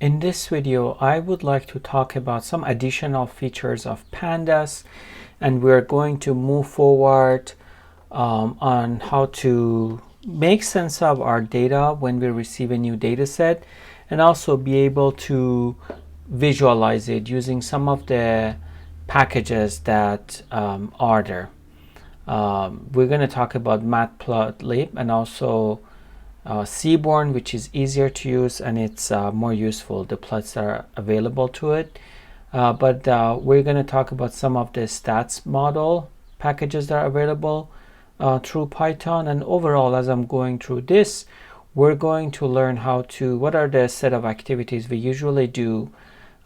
In this video, I would like to talk about some additional features of Pandas, and we're going to move forward on how to make sense of our data when we receive a new data set, and also be able to visualize it using some of the packages that are there. We're going to talk about matplotlib and also Seaborn, which is easier to use and it's more useful. The plots are available to it. But we're going to talk about some of the stats model packages that are available through Python. And overall, as I'm going through this, we're going to learn what are the set of activities we usually do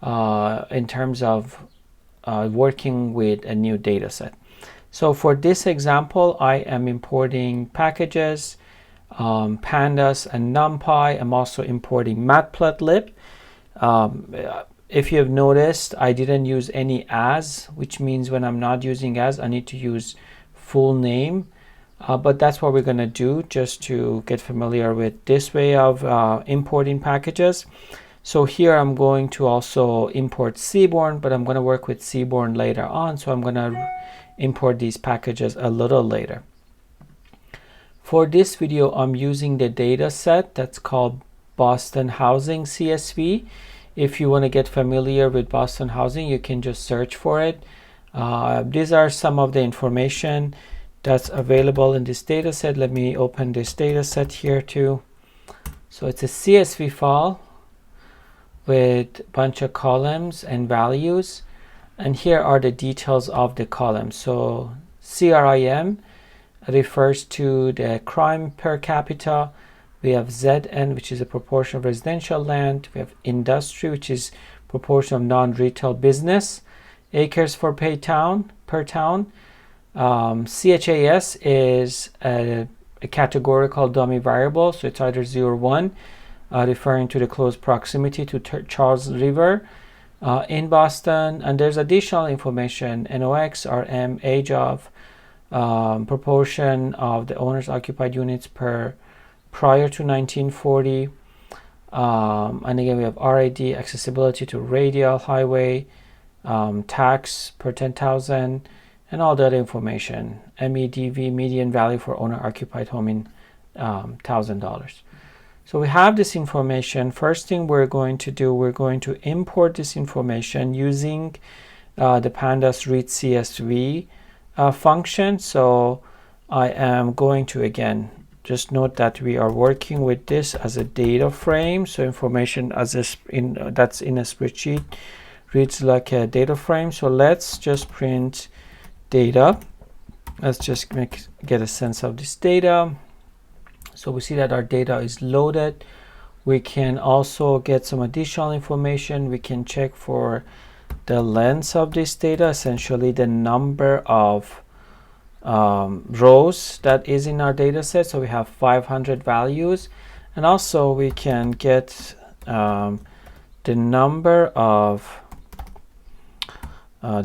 in terms of working with a new data set. So for this example, I am importing packages, Pandas and NumPy. I'm also importing matplotlib. If you have noticed, I didn't use any as, which means when I'm not using as, I need to use full name. But that's what we're going to do just to get familiar with this way of importing packages. So here I'm going to also import Seaborn, but I'm going to work with Seaborn later on. So I'm going to import these packages a little later. For this video, I'm using the data set that's called Boston Housing CSV. If you want to get familiar with Boston Housing, you can just search for it. These are some of the information that's available in this data set. Let me open this data set here too. So it's a CSV file with a bunch of columns and values. And here are the details of the columns. So CRIM refers to the crime per capita. We have ZN, which is a proportion of residential land. We have industry, which is proportion of non-retail business. Acres per town. CHAS is a categorical dummy variable, so it's either 0 or 1, referring to the close proximity to Charles River in Boston. And there's additional information: NOx, RM, age of, proportion of the owners occupied units prior to 1940, and again we have RAD, accessibility to radial highway, tax per 10,000, and all the other information. MEDV, median value for owner occupied home in $1,000. So we have this information. First thing we're going to do, we're going to import this information using the Pandas read CSV function. So I am going to, again, just note that we are working with this as a data frame. So information that's in a spreadsheet reads like a data frame. So let's just print data. Let's just get a sense of this data. So we see that our data is loaded. We can also get some additional information. We can check for the length of this data, essentially the number of rows that is in our data set. So we have 500 values, and also we can get the number of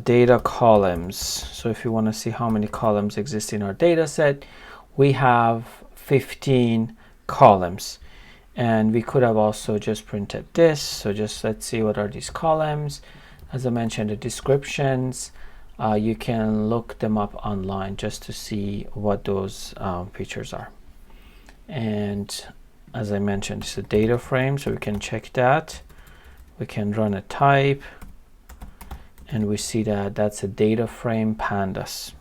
data columns. So if you want to see how many columns exist in our data set, we have 15 columns, and we could have also just printed this. So just let's see what are these columns. As I mentioned, the descriptions, you can look them up online just to see what those features are. And as I mentioned, it's a data frame, so we can check that. We can run a type, and we see that that's a data frame Pandas.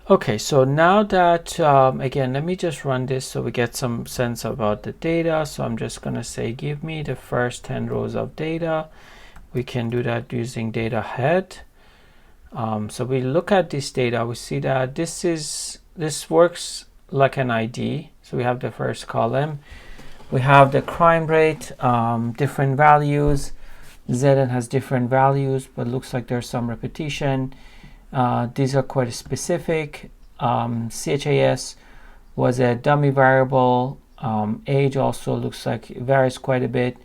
Okay, so now that, again, let me just run this so we get some sense about the data. So I'm just going to say, give me the first 10 rows of data. We can do that using data head. So we look at this data, we see that this works like an ID. So we have the first column. We have the crime rate, different values. ZN has different values, but looks like there's some repetition. These are quite specific. CHAS was a dummy variable. Age also looks like it varies quite a bit.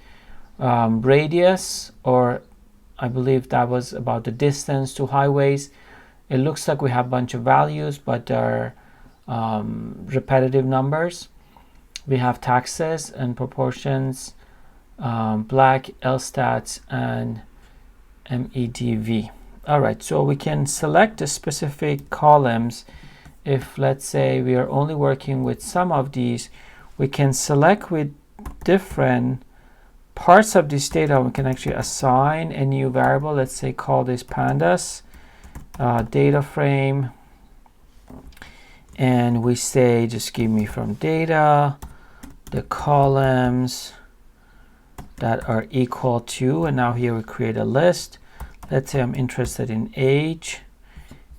Radius, or I believe that was about the distance to highways. It looks like we have a bunch of values, but they're repetitive numbers. We have taxes and proportions, black, LSTATs, and MEDV. All right, so we can select the specific columns. If let's say we are only working with some of these, we can select with different parts of this data. We can actually assign a new variable. Let's say call this Pandas data frame, and we say just give me from data the columns that are equal to, and now here we create a list. Let's say I'm interested in age,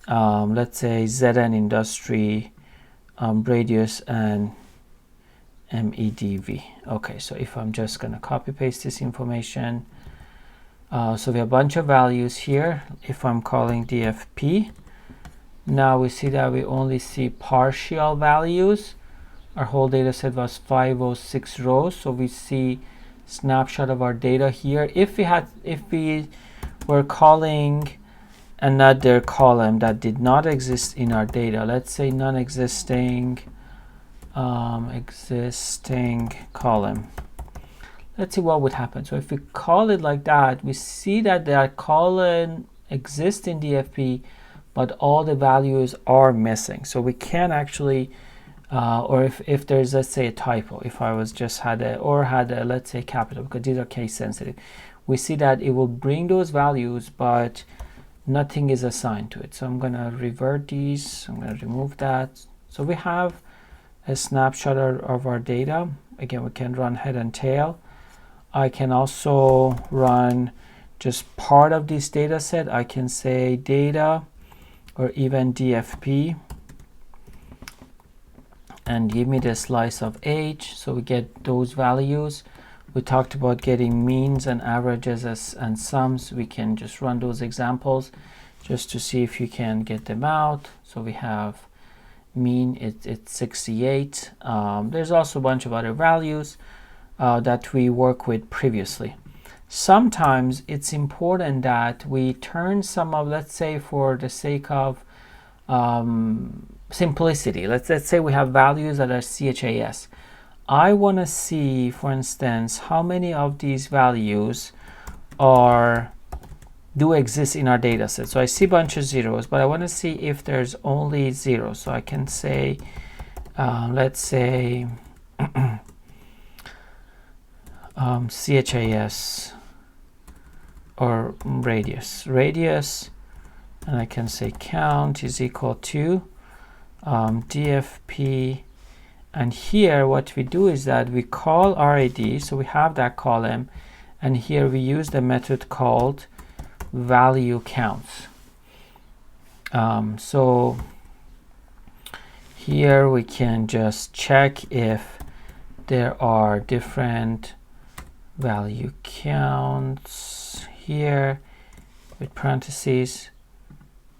let's say ZN industry, radius, and MEDV. Okay, so if I'm just going to copy paste this information, so we have a bunch of values here. If I'm calling DFP, now we see that we only see partial values. Our whole data set was 506 rows, so we see snapshot of our data here. If we were calling another column that did not exist in our data, let's say non-existing existing column, let's see what would happen. So if we call it like that, we see that that column exists in DFP, but all the values are missing. So we can actually or if there's, let's say, a typo, if I was just had a let's say capital, because these are case sensitive, we see that it will bring those values, but nothing is assigned to it. So I'm going to revert these. I'm going to remove that. So we have a snapshot of our data. Again, we can run head and tail. I can also run just part of this data set. I can say data or even DFP and give me the slice of age, so we get those values. We talked about getting means and averages and sums. We can just run those examples just to see if you can get them out. So we have mean, it's 68. There's also a bunch of other values that we work with previously. Sometimes it's important that we turn some of, let's say for the sake of simplicity, let's say we have values that are CHAS. I want to see, for instance, how many of these values do exist in our data set. So I see a bunch of zeros, but I want to see if there's only zeros. So I can say, let's say CHAS or radius, and I can say count is equal to DFP, and here what we do is that we call RAD, so we have that column, and here we use the method called value counts. So here we can just check if there are different value counts here with parentheses,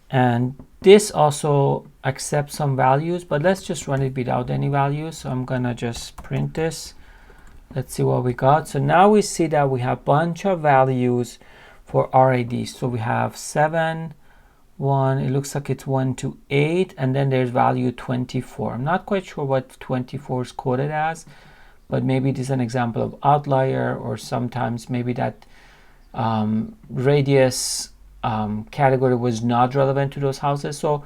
and this also accepts some values, but let's just run it without any values. So I'm gonna just print this. Let's see what we got. So now we see that we have a bunch of values for RAD. So we have 7, 1, it looks like it's 1 to 8, and then there's value 24. I'm not quite sure what 24 is coded as, but maybe it is an example of outlier, or sometimes maybe that radius category was not relevant to those houses. So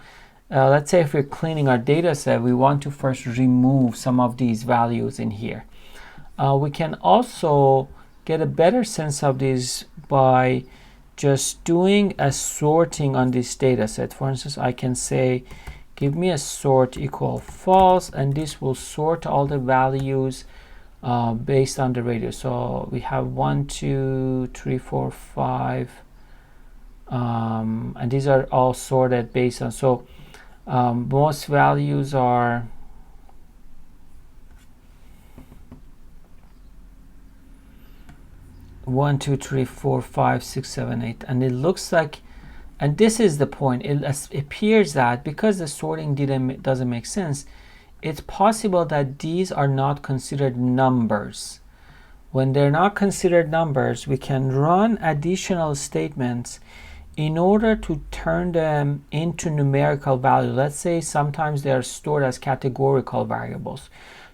let's say if we're cleaning our data set, we want to first remove some of these values in here. We can also get a better sense of this by just doing a sorting on this data set. For instance, I can say give me a sort equal false, and this will sort all the values based on the radius. So we have 1, 2, 3, 4, 5, and these are all sorted based on, so most values are one, 2, 3, 4, 5, 6, 7, 8, and it looks like, and this is the point, it appears that because the sorting doesn't make sense, it's possible that these are not considered numbers. When they're not considered numbers, we can run additional statements in order to turn them into numerical value. Let's say sometimes they are stored as categorical variables.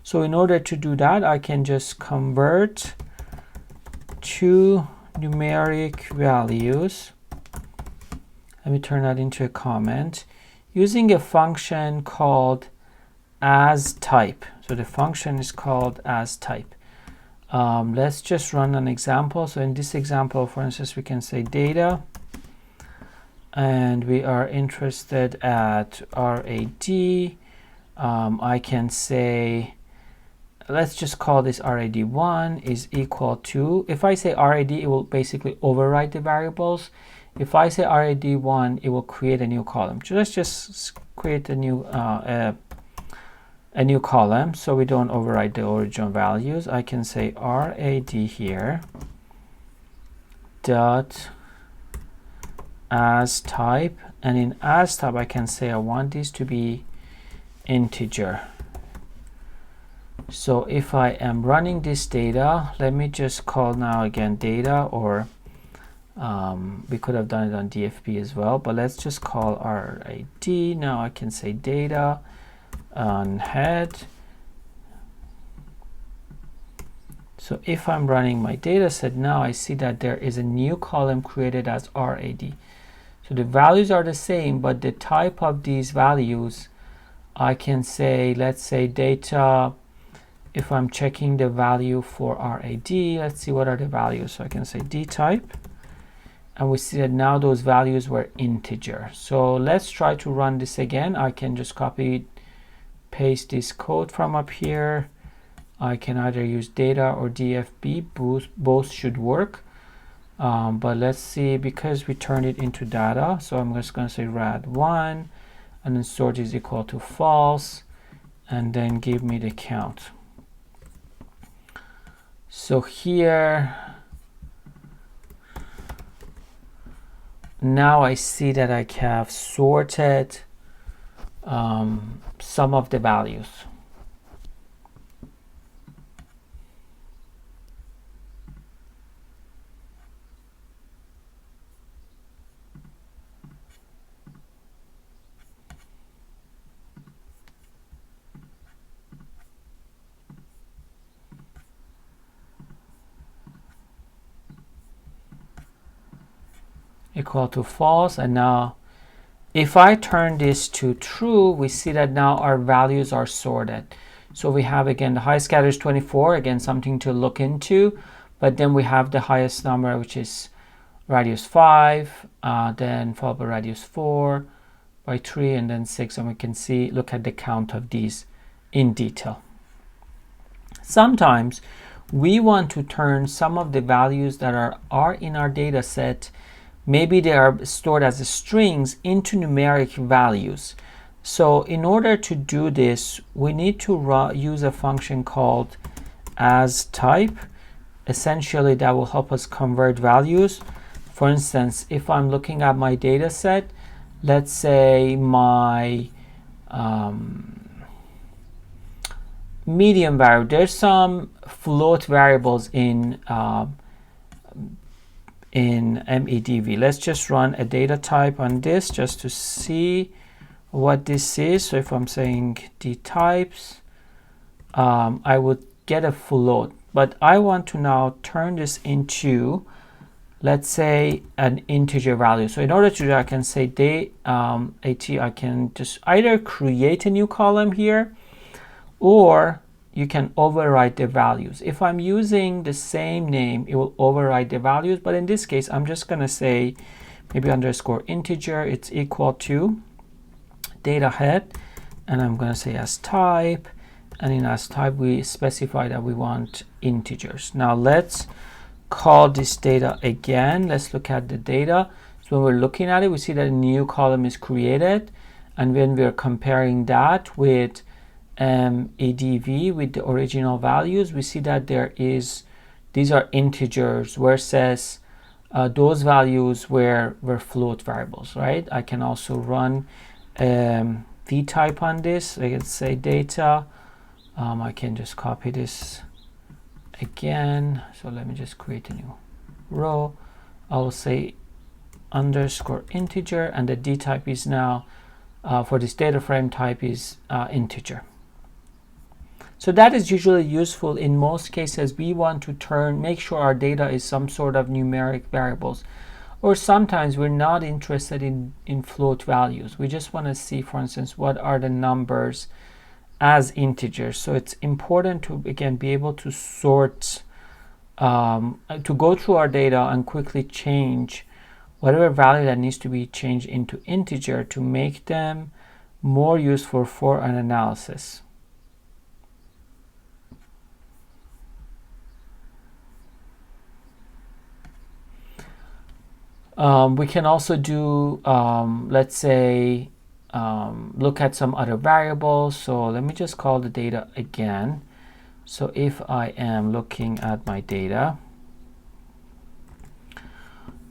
So in order to do that, I can just convert two numeric values. Let me turn that into a comment using a function called asType. So the function is called asType. Let's just run an example. So in this example, for instance, we can say data, and we are interested at RAD. I can say, let's just call this RAD1 is equal to, if I say RAD, it will basically overwrite the variables. If I say RAD1, it will create a new column. So let's just create a new column so we don't overwrite the original values. I can say RAD here dot asType, and in asType I can say I want this to be integer. So if I am running this data, let me just call now again data, or we could have done it on DFP as well, but let's just call RAD. Now I can say data on head. So if I'm running my data set now, I see that there is a new column created as RAD. So the values are the same, but the type of these values, I can say, let's say data, if I'm checking the value for RAD, let's see what are the values. So I can say dtype, and we see that now those values were integer. So let's try to run this again. I can just copy, paste this code from up here. I can either use data or DFP, both should work. But let's see, because we turned it into data, so I'm just going to say rad1, and then sort is equal to false, and then give me the count. So here, now I see that I have sorted some of the values. Equal to false, and now if I turn this to true, we see that now our values are sorted. So we have again the highest scatter is 24, again something to look into, but then we have the highest number, which is radius 5, then followed by radius 4 by 3, and then 6, and we can see, look at the count of these in detail. Sometimes we want to turn some of the values that are in our data set, maybe they are stored as strings, into numeric values. So in order to do this, we need to use a function called asType. Essentially, that will help us convert values. For instance, if I'm looking at my data set, let's say my medium variable, there's some float variables in MEDV. Let's just run a data type on this just to see what this is. So if I'm saying dtypes, I would get a float, but I want to now turn this into, let's say, an integer value. So in order to do that, I can say I can just either create a new column here, or you can overwrite the values. If I'm using the same name, it will overwrite the values, but in this case, I'm just going to say maybe underscore integer, it's equal to data head, and I'm going to say asType, and in asType we specify that we want integers. Now let's call this data again. Let's look at the data. So when we're looking at it, we see that a new column is created, and when we're comparing that with ADV, with the original values, we see that these are integers, versus those values were float variables, right? I can also run vtype on this. I can say data. I can just copy this again. So let me just create a new row. I will say underscore integer, and the dtype is now for this data frame type is integer. So that is usually useful in most cases. We want to make sure our data is some sort of numeric variables. Or sometimes we're not interested in float values. We just want to see, for instance, what are the numbers as integers. So it's important to, again, be able to sort, to go through our data and quickly change whatever value that needs to be changed into integer to make them more useful for an analysis. We can also do, let's say, look at some other variables. So let me just call the data again. So if I am looking at my data,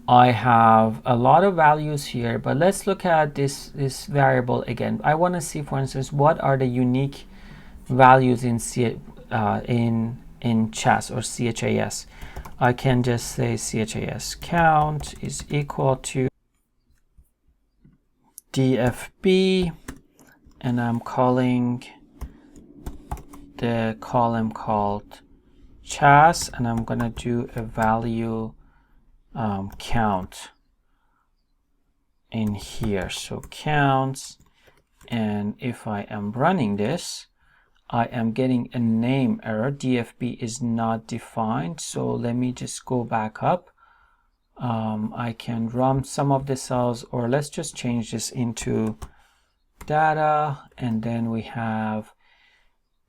I have a lot of values here, but let's look at this variable again. I want to see, for instance, what are the unique values in CHAS or CHAS. I can just say CHAS count is equal to DFB, and I'm calling the column called CHAS, and I'm gonna do a value count in here. So counts, and if I am running this, I am getting a name error. DFB is not defined. So let me just go back up. I can run some of the cells, or let's just change this into data, and then we have,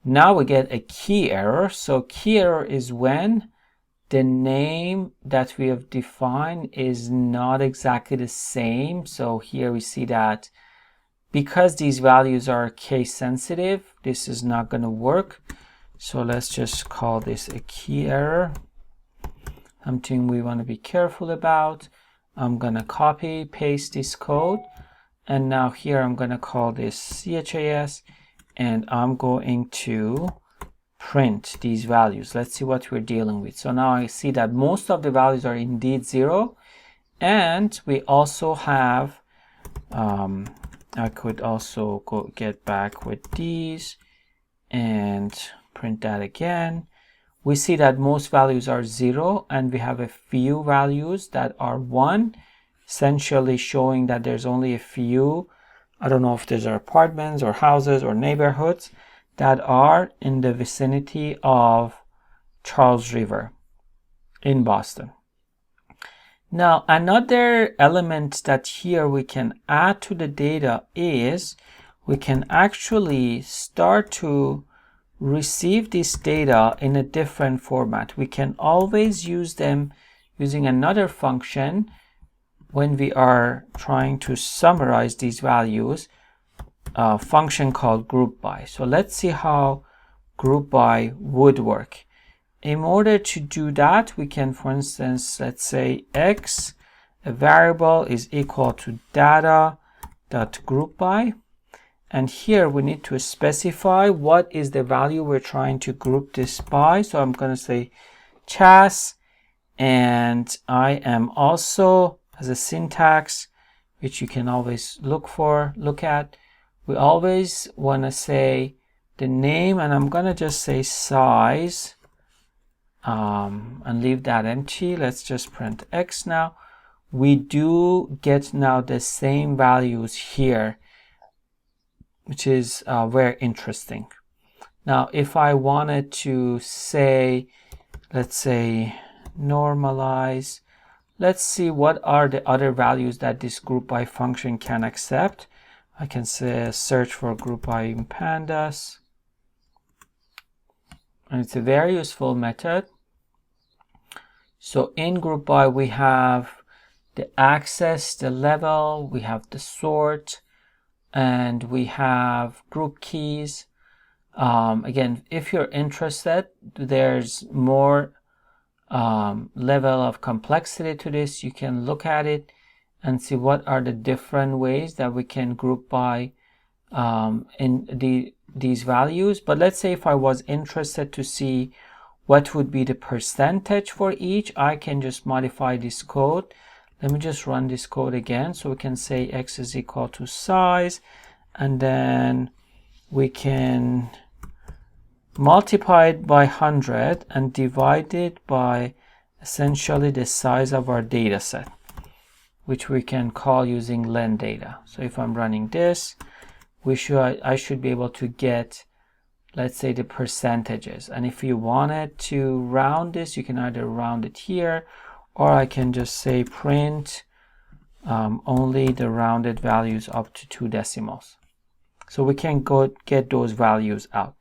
now we get a key error. So key error is when the name that we have defined is not exactly the same. So here we see that because these values are case sensitive, this is not going to work. So let's just call this a key error, something we want to be careful about. I'm going to copy paste this code, and now here I'm going to call this CHAS, and I'm going to print these values. Let's see what we're dealing with. So now I see that most of the values are indeed 0, and we also have I could also get back with these and print that again. We see that most values are 0, and we have a few values that are 1, essentially showing that there's only a few, I don't know if these are apartments or houses or neighborhoods, that are in the vicinity of Charles River in Boston. Now, another element that here we can add to the data is we can actually start to receive this data in a different format. We can always use them using another function when we are trying to summarize these values, a function called group by. So let's see how group by would work. In order to do that, we can, for instance, let's say x, a variable, is equal to data.groupBy. And here we need to specify what is the value we're trying to group this by. So I'm going to say CHAS, and I am also, as a syntax, which you can always look at, we always want to say the name, and I'm going to just say size, and leave that empty. Let's just print x now. We do get now the same values here, which is very interesting. Now, if I wanted to say, let's say normalize, let's see what are the other values that this group by function can accept. I can say search for group by in Pandas, and it's a very useful method. So in group by we have the access, the level, we have the sort, and we have group keys. Again, if you're interested, there's more level of complexity to this. You can look at it and see what are the different ways that we can group by in these values. But let's say if I was interested to see what would be the percentage for each, I can just modify this code. Let me just run this code again. So we can say x is equal to size, and then we can multiplied by 100 and divided by essentially the size of our data set, which we can call using len data. So if I'm running this, I should be able to get, let's say, the percentages. And if you wanted to round this, you can either round it here, or I can just say print only the rounded values up to 2 decimals. So we can go get those values out.